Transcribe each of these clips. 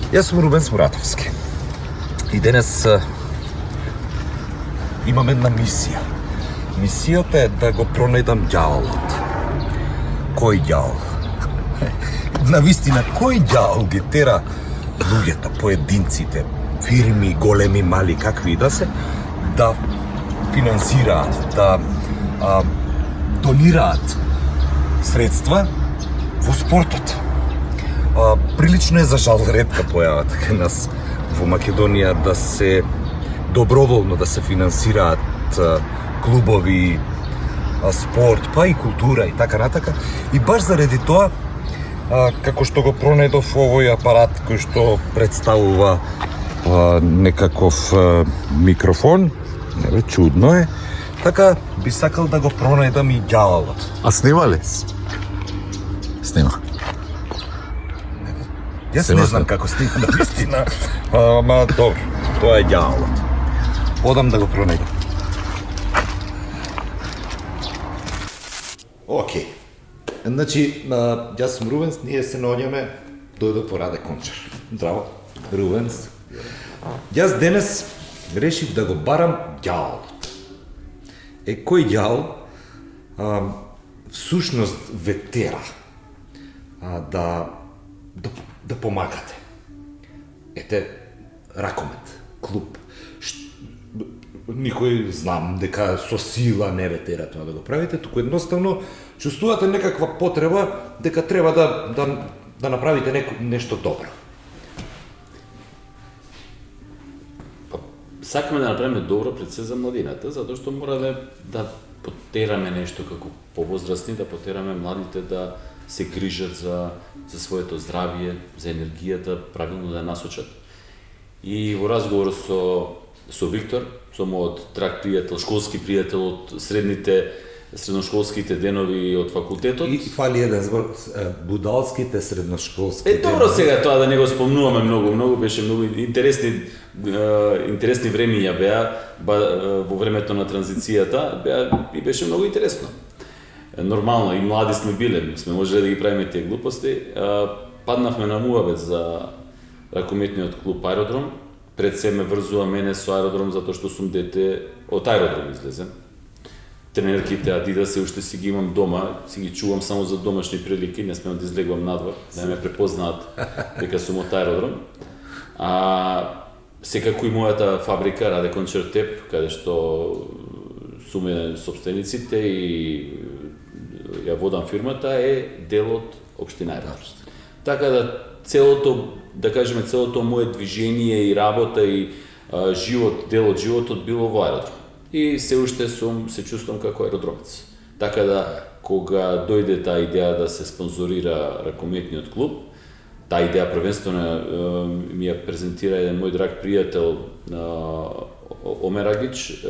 Јас сум Рубен Смуратовски и денес имам една мисија. Мисијата е да го пронајдам ѓаволот. Кој ѓавол? Навистина, кој ѓавол ги тера луѓето, поединците, фирми, големи, мали, какви и да се, да финансираат, да донираат средства во спортот. Прилично е за жал ретка појава така нас во Македонија да се доброволно да се финансираат клубови, спорт, па и култура и така натака. И баш заради тоа, како што го пронајдов овој апарат кој што представува некаков микрофон, чудно е, така би сакал да го пронајдам и ѓаволот. А снима ли? Снима. Јас не знам како снима на вистина, ама добро, тоа е ѓаволот. Одам да го пронајдам. Океј. Значи, јас сум Рубенс, ние се наоѓаме, дојдов во Раде Кончар. Здраво, Рубенс. Јас денес решив да го барам ѓаволот. Кој ѓавол всушност ве тера да помагате. Ете, ракомет, клуб. Никој знам дека со сила не ве тера тоа да го правите, туку едноставно чувствувате некаква потреба дека треба да направите нешто добро. Сакаме да направиме добро пред се за младината, затоа што мораме да потераме нешто како повозрастни, да потераме младите да се грижат за своето здравје, за енергијата, правилно да ја насочат. И во разговор со Виктор, со мојот драг пријател, школски пријател од средношколските денови од факултетот. И фали еден збор, будалските средношколски денови. Добро сега тоа да не го спомнуваме многу, беше многу интересни времиња беа во времето на транзицијата, и беше многу интересно. Нормално, и млади сме биле, сме можеле да ги правиме тие глупости. Паднавме на муабет за ракометниот клуб Аеродром. Пред се ме врзува мене со Аеродром затоа што сум дете од Аеродром излезен. Тренерките Адидас се уште си ги имам дома, си ги чувам само за домашни прилики, не смеам да излегувам надвор, да ме препознаат дека сум од Аеродром. Секако и мојата фабрика Раде Кончар Теп, каде што суме собствениците и ја водам фирмата, е дел од општина Аеродром. Така да целото мое движење и работа и дел од животот било во Аеродром. И се уште се чувствувам како аеродромец. Така да, кога дојде таа идеја да се спонзорира ракометниот клуб, таа идеја првенствено ми ја презентира еден мој драг пријател Омер Агич,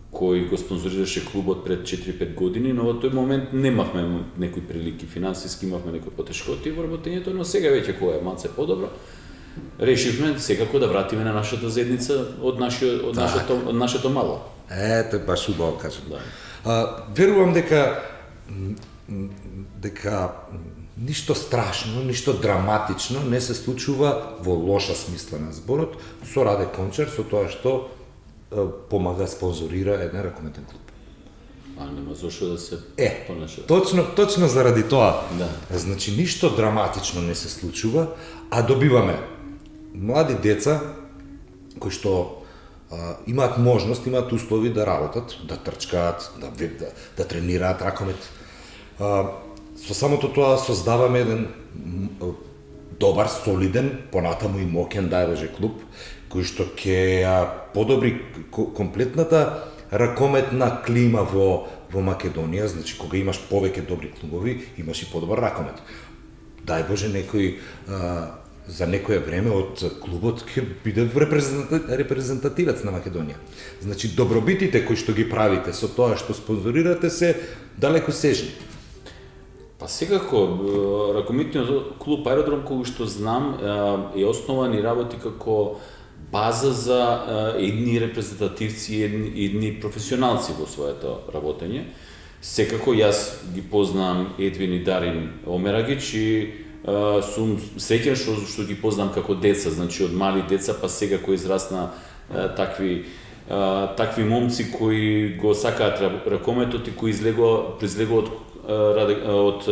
кој го спонзорираше клубот пред 4-5 години, но во тој момент немавме некои прилики финансиски, имавме некои потешкоти во работењето, но сега веќе кога е малце подобро, решивме секако да вратиме на нашата заедница од нашето мало. Тоа е баш убаво кажам. Верувам дека ништо страшно, ништо драматично не се случува во лоша смисла на зборот со Раде Кончар, со тоа што помага, спонзорира еден ракометен клуб. Нема зошто да се понаша. Точно заради тоа. Да. Значи, ништо драматично не се случува, а добиваме млади деца кои што имаат можност, имаат услови да работат, да трчкаат, да тренираат ракомет. Со самото тоа создаваме еден добар, солиден, понатаму и моќен, дај Боже, клуб, кој што ќе подобри комплетната ракометна клима во Македонија. Значи, кога имаш повеќе добри клубови, имаш и подобар ракомет. Дај Боже, за некое време од клубот ќе биде репрезентативец на Македонија. Значи, добробитите кои што ги правите со тоа што спонзорирате се далеко сежни. Па секако, ракометниот клуб Аеродром, кој што знам, е основан и работи како база за едни репрезентативци и едни професионалци во своето работење. Секако јас ги познам Едвин и Дарин Омерагич и сум среќен што ги познам како деца, значи од мали деца па сега кои израсна такви момци кои го сакаат ракометот и кои произлегува од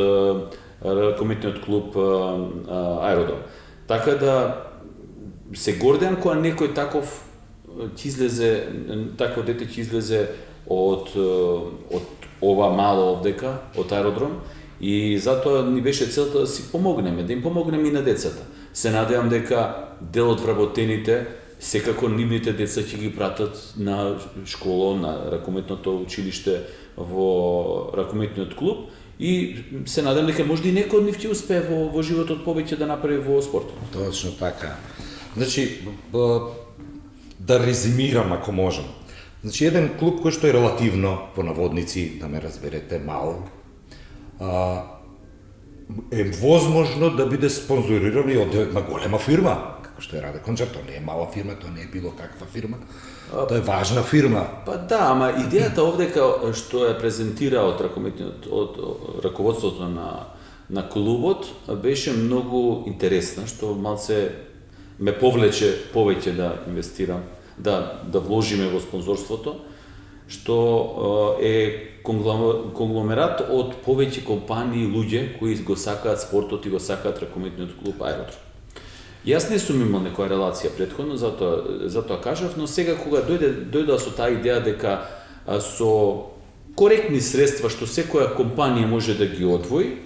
ракометниот клуб Аеродром. Така да се гордеам кога некој таков дете ќе излезе од ова мало овдека, од Аеродром, и затоа ни беше целта да си помогнеме, да им помогнеме и на децата. Се надевам дека дел од вработените секако нивните деца ќе ги пратат на школа, на ракометното училиште во ракометниот клуб и се надевам дека може и некој од нив ќе успее во животот повеќе да направи во спортот. Точно така. Значи, да резимирам ако можам. Значи, еден клуб кој што е релативно, по наводници, да ме разберете, мал, е возможно да биде спонзориран и од една голема фирма, како што е Раде Кончар. Тоа не е мала фирма, тоа не е било каква фирма, тоа е важна фирма. Па да, ама идејата овдека што ја презентира од раководството на клубот беше многу интересна, што малце ме повлече повеќе да инвестирам, да вложиме во спонзорството, што е конгломерат од повеќе компании и луѓе кои го сакаат спортот и го сакаат ракометниот клуб Аеродром. Јас не сум имал некоја релација претходно, затоа кажав, но сега кога дојдоа со таа идеја дека со коректни средства што секоја компанија може да ги одвои,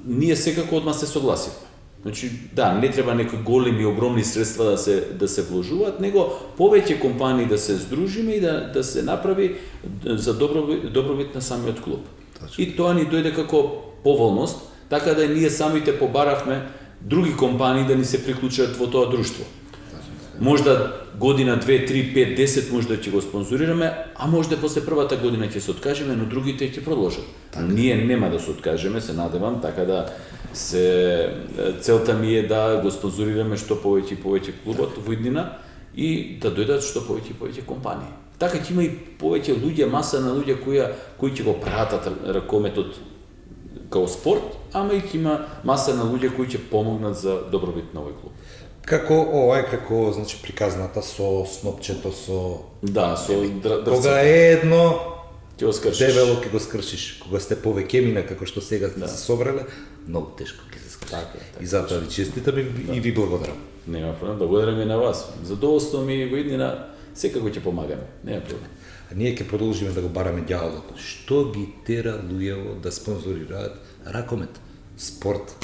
ние секако одма се согласивме. Значи, да, не треба некои големи, огромни средства да се вложуваат, него повеќе компании да се здружиме и да се направи за добробит на самиот клуб. Точно. И тоа ни дојде како поволност, така да ние самите побаравме други компании да ни се приклучат во тоа друштво. Можда година, 2, 3, 5, 10 можда ќе го спонзорираме, а можда после првата година ќе се откажеме, но другите ќе продолжат. Ние нема да се откажеме, се надевам, така да целта ми е да го спонзорираме што повеќе и повеќе клубот во иднина и да дојдат што повеќе и повеќе компании. Така ќе има и повеќе луѓе, маса на луѓе кои ќе го пратат ракометот као спорт, ама и ќе има маса на луѓе кои ќе помогнат за добробит на овој клуб. Како значи приказната со снопчето, со... Да, со дрвцето. Кога е едно, ќе го скршиш. Дебело ќе го скршиш. Кога сте повеќе мина, како што сега сте се собрале, многу тешко ќе се скрши. Така. И затоа ви честитам и ви благодарам. Нема проблем, благодарам и на вас. Задоволство ми во иднина, секако ќе помагаме. Нема проблем. А ние ќе продолжиме да го бараме ѓаволот. Што ги тера луѓето да спонзорираат ракомет, спорт?